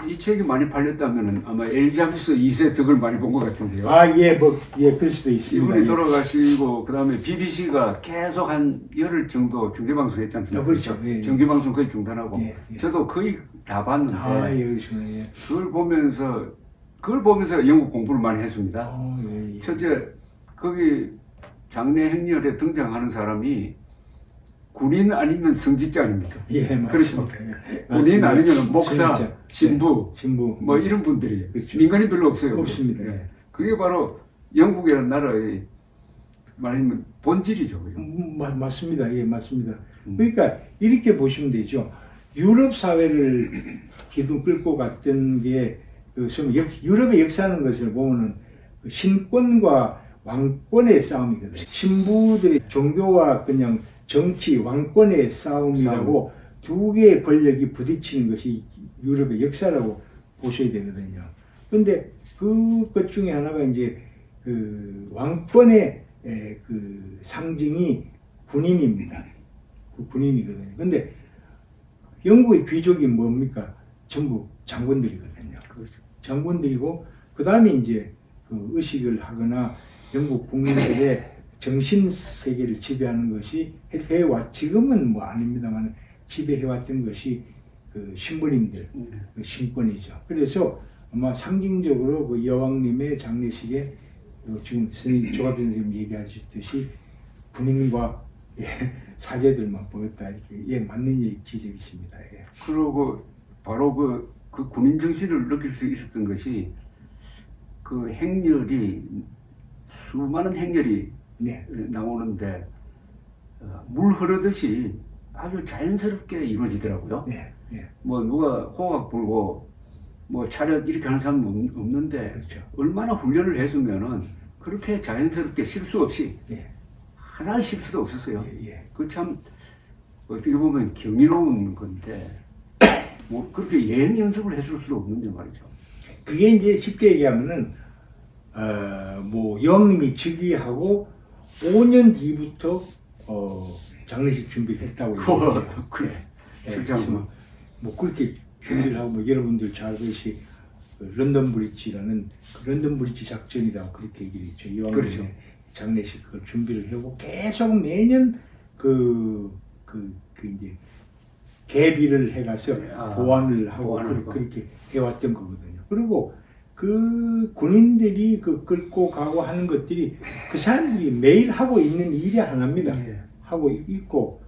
이 책이 많이 팔렸다면 아마 엘리자베스 2세 덕을 많이 본 것 같은데요. 그럴 수도 있습니다. 이분이 돌아가시고 그다음에 BBC가 계속 한 열흘 정도 중계방송 했지 않습니까? 그렇죠. 예. 정규방송 거의 중단하고 예. 저도 거의 다 봤는데 그러시구나. 예. 그걸 보면서 영국 공부를 많이 했습니다. 예. 첫째, 거기 장례 행렬에 등장하는 사람이 군인 아니면 성직자 아닙니까? 예, 그렇죠. 맞습니다. 군인 아니면 목사, 진짜. 신부, 신부 뭐 이런 분들이 그렇죠. 민간인 별로 없어요. 없습니다. 예. 그게 바로 영국이라는 나라의 말하자면 본질이죠. 그죠? 맞습니다. 예, 맞습니다. 그러니까 이렇게 보시면 되죠. 유럽 사회를 기둥 끌고 갔던 게 유럽의 역사하는 것을 보면은 신권과 왕권의 싸움이거든요. 신부들의 종교와 그냥 정치, 왕권의 싸움이라고 두 개의 권력이 부딪히는 것이 유럽의 역사라고 보셔야 되거든요. 근데 그것 중에 하나가 이제 그 왕권의 그 상징이 군인입니다. 그 군인이거든요. 근데 영국의 귀족이 뭡니까? 전부 장군들이거든요. 그렇죠. 장군들이고 그 다음에 이제 그 의식을 하거나 영국 국민들의 정신 세계를 지배하는 것이 지금은 뭐 아닙니다만 지배해왔던 것이 그 신부님들, 그 신권이죠. 그래서 아마 상징적으로 그 여왕님의 장례식에 지금 조갑 선생님 얘기하셨듯이 군인과 사제들만 보였다 이렇게 맞는 지적이십니다. 예. 그리고 바로 그 군인 정신을 느낄 수 있었던 것이 그 행렬이 수많은 행렬이 네. 나오는데 물 흐르듯이 아주 자연스럽게 이루어지더라고요. 네. 네. 뭐 누가 호각 불고 뭐 차렷 이렇게 하는 사람은 없는데 그렇죠. 얼마나 훈련을 했으면은 그렇게 자연스럽게 실수 없이 네. 하나의 실수도 없었어요. 예. 그 참 어떻게 보면 경이로운 건데 뭐 그렇게 예행 연습을 했을 수도 없는데 말이죠. 그게 이제 쉽게 얘기하면은 뭐 여왕님이 즉위하고 5년 뒤부터 장례식 준비를 했다고 얘기해요. 그래. 그래서 뭐 그렇게 준비를 하고 뭐 여러분들 잘 아시듯이 런던 브리지라는 그 런던 브리지 작전이라고 그렇게 얘기를 했죠. 여왕님의 그렇죠. 장례식 그 준비를 하고 계속 매년 그 이제 개비를 해가서 보완을 하고 그렇게 해왔던 거거든요. 그리고 그 군인들이 그 끌고 가고 하는 것들이 그 사람들이 매일 하고 있는 일이 하나입니다. 예. 하고 있고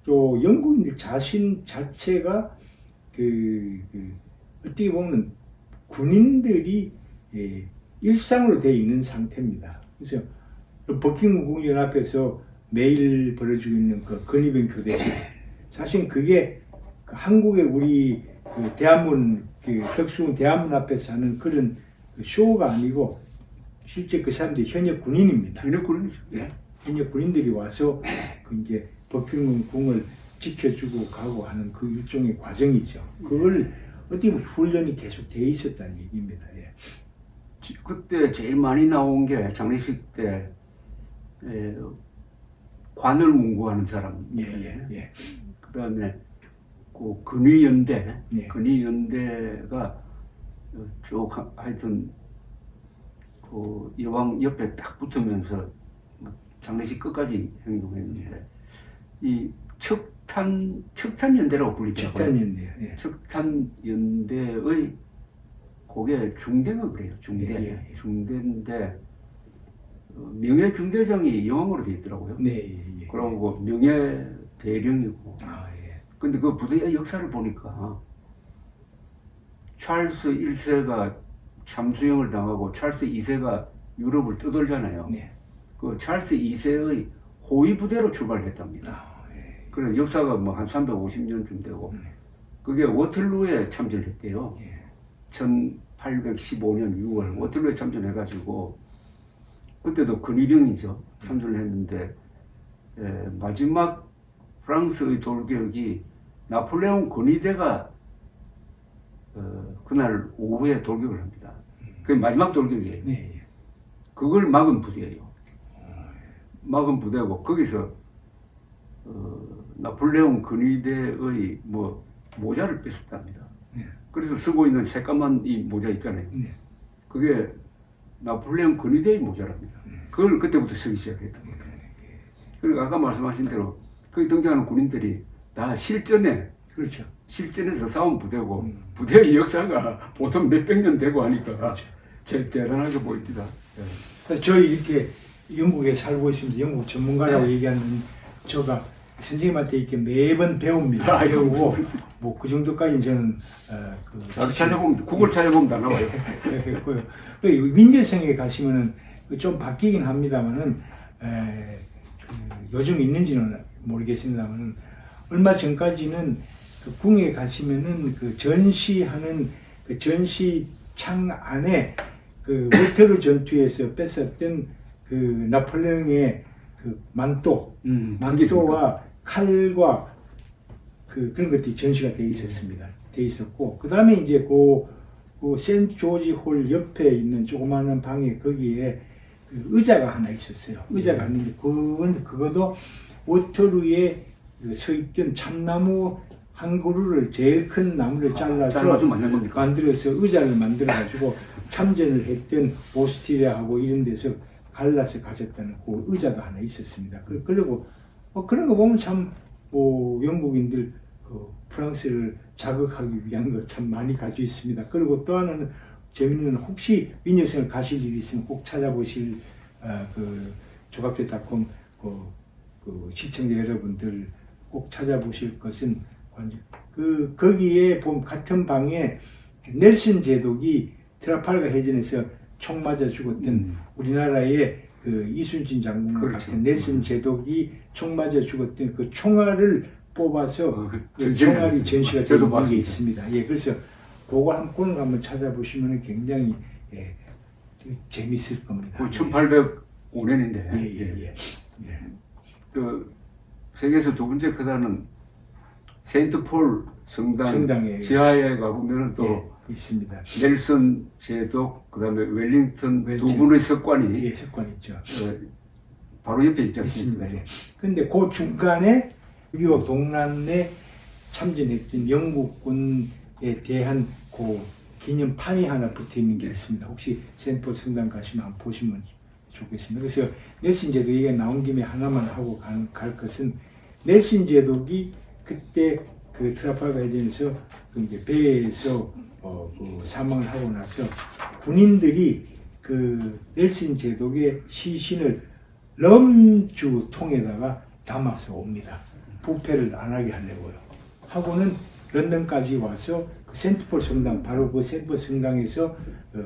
또 영국인들 자신 자체가 어떻게 보면 군인들이 일상으로 되어 있는 상태입니다. 그래서 버킹엄 궁전 앞에서 매일 벌어지고 있는 그 근위병 교대식 사실 그게 한국의 우리 그 대한문 덕수궁 대한문 앞에서 하는 그런 쇼가 아니고 실제 그 사람들이 현역 군인입니다. 현역 군인이죠. 예, 현역 군인들이 와서 그 이제 버킹엄 궁을 지켜주고 가고 하는 그 일종의 과정이죠. 그걸 어떻게 보면 훈련이 계속 돼 있었다는 얘기입니다. 예. 그때 제일 많이 나온 게 장례식 때 관을 문구하는 사람. 예. 그다음에 그 근위연대, 예. 근위연대가 쭉 하여튼 그 여왕 옆에 딱 붙으면서 장례식 끝까지 행동했는데 이 척탄연대라고 불리더라고요. 척탄연대. 예. 척탄연대의 그게 중대가 그래요. 중대. 예. 중대인데 명예중대장이 여왕으로 되어 있더라고요. 네. 그리고 명예대령이고. 예. 근데 그 부대의 역사를 보니까 찰스 1세가 참수형을 당하고 찰스 2세가 유럽을 떠돌잖아요. 네. 그 찰스 2세의 호위 부대로 출발했답니다. 예. 그래서 역사가 뭐 한 350년쯤 되고 네. 그게 워틀루에 참전을 했대요. 예. 1815년 6월 워틀루에 참전해가지고 그때도 근위병이죠. 참전을 했는데 마지막 프랑스의 돌격이 나폴레옹 근위대가 그날 오후에 돌격을 합니다. 그게 마지막 돌격이에요. 네. 그걸 막은 부대예요. 막은 부대고 거기서 나폴레옹 근위대의 뭐 모자를 뺐었답니다. 네. 그래서 쓰고 있는 새까만 이 모자 있잖아요. 네. 그게 나폴레옹 근위대의 모자랍니다. 그걸 그때부터 쓰기 시작했던 거예요. 그리고 아까 말씀하신 대로 거기 등장하는 군인들이 다 그렇죠. 실전에서 싸운 부대고 부대의 역사가 보통 몇백 년 되고 하니까 제일 대단하게 보입니다. 저희 이렇게 영국에 살고 있습니다. 영국 전문가라고 얘기하는 저가 선생님한테 이렇게 매번 배웁니다. 배우고 뭐 그 정도까지 저는 나도 찾아보면 구글 찾아보면 다 나와요. 했고요. 민재성에 가시면은 좀 바뀌긴 합니다만은 요즘 있는지는 모르겠습니다만은 얼마 전까지는 그 궁에 가시면은 그 전시하는 그 전시창 안에 그 워터루 전투에서 뺐었던 그 나폴레옹의 그 만토와 칼과 그런 것들이 전시가 되어 있었습니다. 되어 있었고, 그 다음에 이제 그 센트 조지 홀 옆에 있는 조그마한 방에 거기에 그 의자가 하나 있었어요. 의자가 있는데 그것도 워터루에 서 있던 참나무 한 그루를 제일 큰 나무를 잘라서 만들어서 의자를 만들어 가지고 참전을 했던 오스트리아하고 이런 데서 갈라서 가졌다는 그 의자가 하나 있었습니다. 그리고 그런 거 보면 참 영국인들 프랑스를 자극하기 위한 거 참 많이 가지고 있습니다. 그리고 또 하나는 재밌는, 혹시 민여성을 가실 일이 있으면 꼭 찾아보실 그 조각조닷컴 그 시청자 여러분들 꼭 찾아보실 것은 거기에 보면 같은 방에 넬슨 제독이 트라팔가 해전에서 총 맞아 죽었던 우리나라의 그 이순신 장군과 같은 넬슨 제독이 총 맞아 죽었던 그 총알을 뽑아서 그 총알이 전시가 되는 게 있습니다. 예, 그래서 그거 한번 찾아보시면 굉장히 재밌을 겁니다. 1805년인데 예. 그 세계에서 두 번째 크다는 세인트폴 성당에 지하에 가보면 또 있습니다. 넬슨 제독, 그다음에 웰링턴 두 분의 석관이 석관 있죠. 바로 옆에 있지 않습니까? 그런데 그 중간에 6.25 동란에 참전했던 영국군에 대한 그 기념판이 하나 붙어 있는 게 있습니다. 혹시 세인트폴 성당 가시면 한번 보시면 좋겠습니다. 그래서 넬슨 제독 얘기가 나온 김에 하나만 하고 갈 것은, 넬슨 제독이 그때 그 트라팔가 해전에서 이제 배에서 그 사망을 하고 나서 군인들이 그 넬슨 제독의 시신을 럼주 통에다가 담아서 옵니다. 부패를 안 하게 하려고요. 하고는 런던까지 와서 그 세인트폴 성당, 바로 그 세인트폴 성당에서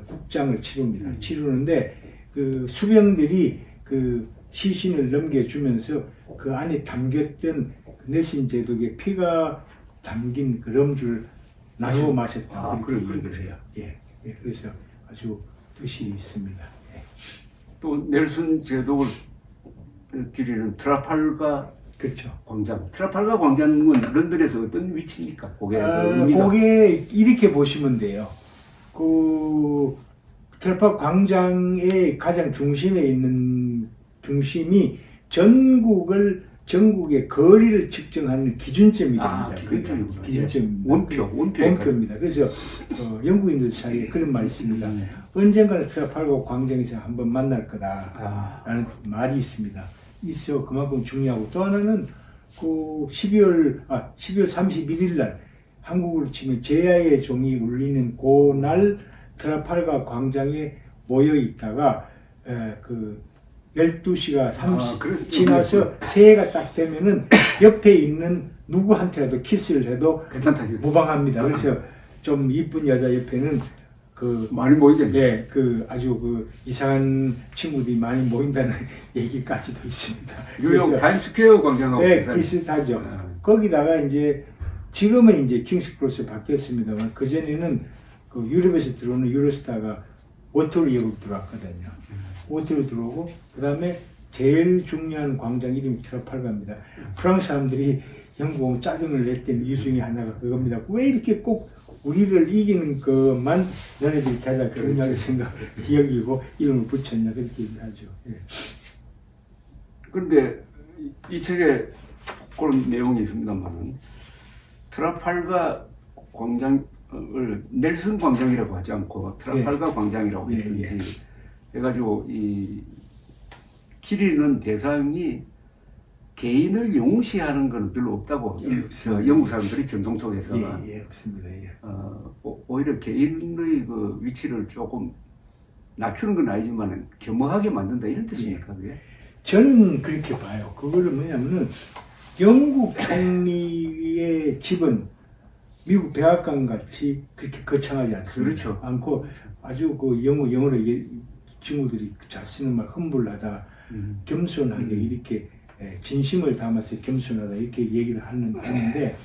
국장을 치릅니다. 치르는데 그 수병들이 그 시신을 넘겨주면서 그 안에 담겼던 넬슨 제독의 피가 담긴 그 럼주를 나누어 마셨다, 그렇게 얘기를 해요. 그래서 아주 뜻이 있습니다. 또 넬슨 제독을 기리는 트라팔가 광장. 트라팔가 광장은 런던에서 어떤 위치입니까? 그게 이렇게 보시면 돼요. 그 트라팔가 광장의 가장 중심에 있는 중심이 전국의 거리를 측정하는 기준점이 됩니다. 기준점. 원표입니다. 그래서 영국인들 사이에 그런 말이 있습니다. 언젠가는 트라팔가 광장에서 한번 만날 거다라는 말이 있습니다. 있어 그만큼 중요하고, 또 하나는 그 12월 31일 날 한국으로 치면 제야의 종이 울리는 그날 트라팔가 광장에 모여 있다가 그 12시가 30 지나서 새해가 딱 되면은 옆에 있는 누구한테라도 키스를 해도 무방합니다. 그래서 좀 이쁜 여자 옆에는 많이 모이겠네. 그 아주 그 이상한 친구들이 많이 모인다는 얘기까지도 있습니다. 뉴욕 타임스퀘어 광장하고 비슷하죠. 거기다가 이제 지금은 이제 킹스크로스 바뀌었습니다만, 그 전에는 그 유럽에서 들어오는 유로스타가 워터루역으로 들어왔거든요. 워터루 들어오고, 그 다음에 제일 중요한 광장 이름이 트라팔가입니다. 프랑스 사람들이 영국 오면 짜증을 냈던 이유 중에 하나가 그겁니다. 왜 이렇게 꼭 우리를 이기는 것만 너네들이 가장 중요하게 여기고 이름을 붙였냐, 그렇게 얘기하죠. 그런데 이 책에 그런 내용이 있습니다만은 트라팔가 광장 넬슨 광장이라고 하지 않고 트라팔가 광장이라고 예, 했든지 해가지고 이 기리는 대상이 개인을 용시하는 건 별로 없다고 영국 사람들이 전통 속에서 없습니다. 예. 오히려 개인의 그 위치를 조금 낮추는 건 아니지만 겸허하게 만든다 이런 뜻입니까? 그게? 저는 그렇게 봐요. 그거를 뭐냐면은 영국 총리의 집은 미국 백악관 같이 그렇게 거창하지 않습니다. 그렇죠. 않고 아주 그 영어로 친구들이 잘 쓰는 말 험불하다, 겸손하게 이렇게 진심을 담아서 겸손하다 이렇게 얘기를 하는데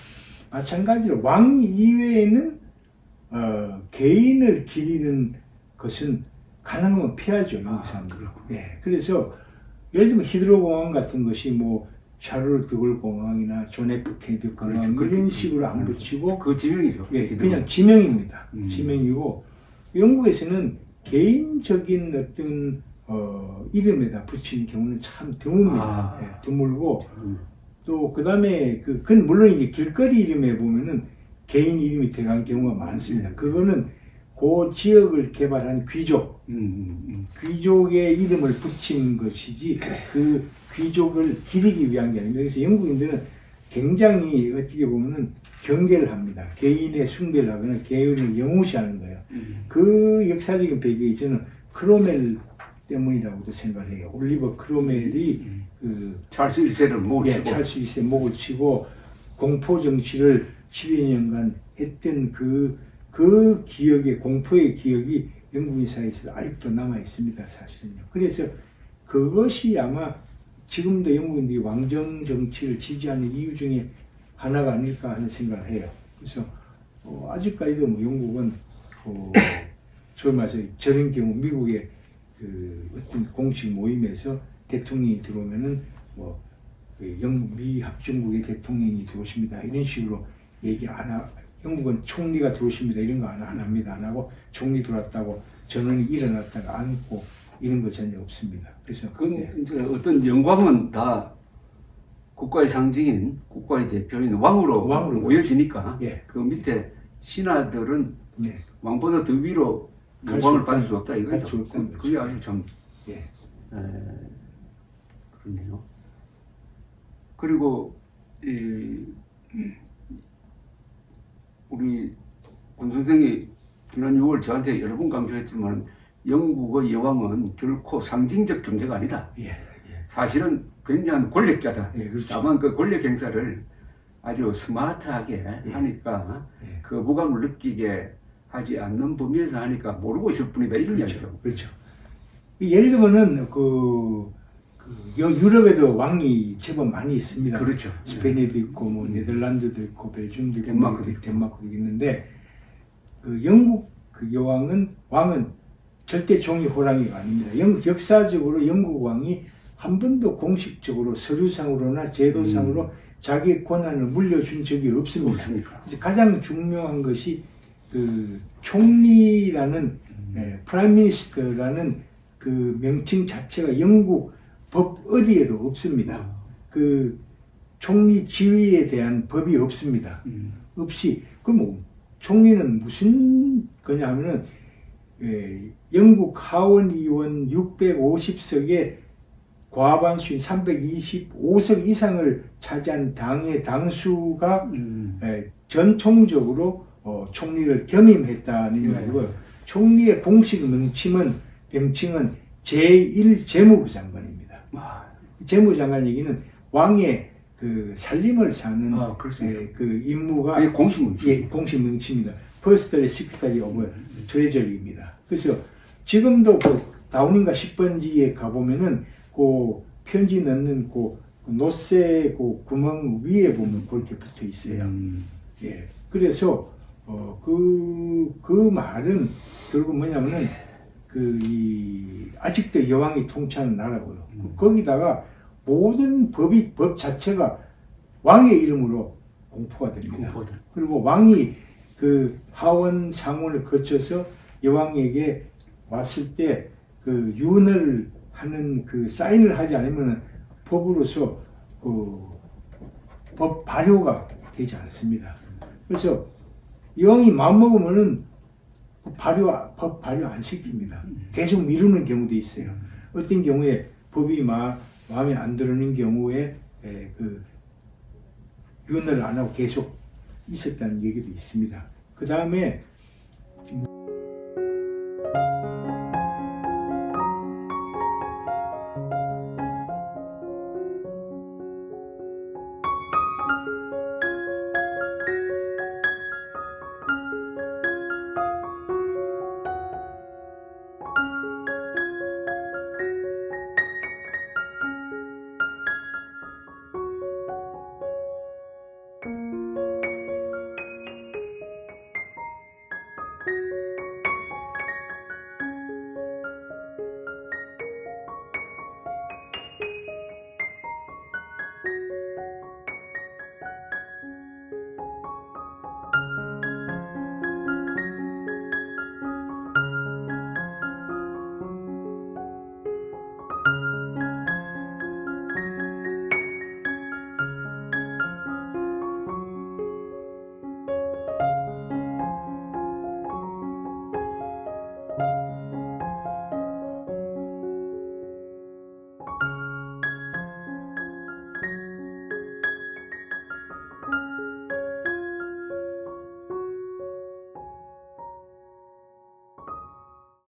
마찬가지로 왕 이외에는 개인을 기리는 것은 가능하면 피하죠. 영국 사람들. 예, 그래서 예를 들면 히드로 공항 같은 것이 뭐 샤를로 드골 공항이나 존 F 케네디 공항 이런 식으로 안 붙이고 그 지명이죠. 예, 그냥 지명입니다. 지명이고 영국에서는 개인적인 어떤 이름에다 붙이는 경우는 참 드뭅니다. 예, 드물고 또 그다음에 그건 물론 이제 길거리 이름에 보면은 개인 이름이 들어간 경우가 많습니다. 그거는 그 지역을 개발한 귀족의 이름을 붙인 것이지 그 귀족을 기리기 위한 게 아닙니다. 그래서 영국인들은 굉장히 어떻게 보면은 경계를 합니다. 개인의 숭배를 하거나 개인을 영우시하는 거예요. 그 역사적인 배경이 저는 크로멜 때문이라고도 생각을 해요. 올리버 크로멜이 그 찰스 1세를 목을 치고 찰스 1세 목을 치고 공포 정치를 10여 년간 했던 그 기억의 공포의 기억이 영국인 사회에서 아직도 남아 있습니다. 사실은요. 그래서 그것이 아마 지금도 영국인들이 왕정 정치를 지지하는 이유 중에 하나가 아닐까 하는 생각을 해요. 그래서 아직까지도 뭐 영국은 소위 말해서 저런 경우 미국의 그 어떤 공식 모임에서 대통령이 들어오면은 뭐 영국 미 합중국의 대통령이 들어오십니다. 이런 식으로 얘기 안 하. 영국은 총리가 들어오십니다. 이런 거 안 합니다. 안 하고 총리 들어왔다고 전원이 일어났다가 앉고 이런 거 전혀 없습니다. 그래서 이제 어떤 영광은 다 국가의 상징인 국가의 대표인 왕으로 모여지니까 그 밑에 신하들은 왕보다 더 위로 영광을 받을 수 없다 이거죠. 그게 아주 참 그렇네요. 그리고 우리 군 선생이 지난 6월 저한테 여러 번 강조했지만 영국의 여왕은 결코 상징적 존재가 아니다. 사실은 굉장한 권력자다. 그렇죠. 다만 그 권력 행사를 아주 스마트하게 하니까 거부감을 느끼게 하지 않는 범위에서 하니까 모르고 있을 뿐이다. 이런 이야기죠. 그렇죠. 예를 들면은 유럽에도 왕이 제법 많이 있습니다. 그렇죠. 스페인에도 있고 뭐 네덜란드도 있고 벨기움도 있고 덴마크도 있는데 그 영국 그 왕은 절대 종이 호랑이가 아닙니다. 역사적으로 영국 왕이 한 번도 공식적으로 서류상으로나 제도상으로 자기의 권한을 물려준 적이 없습니다. 그래서 가장 중요한 것이 그 총리라는 프라임 미니스터라는 그 명칭 자체가 영국 법 어디에도 없습니다. 그 총리 지위에 대한 법이 없습니다. 없이 그럼 총리는 무슨 거냐 하면은 영국 하원 의원 650석의 과반수인 325석 이상을 차지한 당의 당수가 전통적으로 총리를 겸임했다는 말이고요. 총리의 공식 명칭은 제1재무부 장관입니다. 재무부 장관 얘기는 왕의 그 살림을 사는 그 임무가 공식 명칭. 공식 명칭입니다. 퍼스널 시크리터리 오브 트레저리입니다. 그래서 지금도 그 다우닝가 10번지에 가보면은 그 편지 넣는 그 노쇠 그 구멍 위에 보면 그렇게 붙어 있어요. 그래서 그 말은 결국 뭐냐면은 아직도 여왕이 통치하는 나라고요. 거기다가 모든 법 자체가 왕의 이름으로 공포가 됩니다. 그리고 왕이 그 하원 상원을 거쳐서 여왕에게 왔을 때 그 윤을 하는 그 사인을 하지 않으면 법으로서 그 법 발효가 되지 않습니다. 그래서 이왕이 마음먹으면은 법 발효 안 시킵니다. 계속 미루는 경우도 있어요. 어떤 경우에 법이 마음에 안 드는 경우에 그 위원회를 안 하고 계속 있었다는 얘기도 있습니다. 그 다음에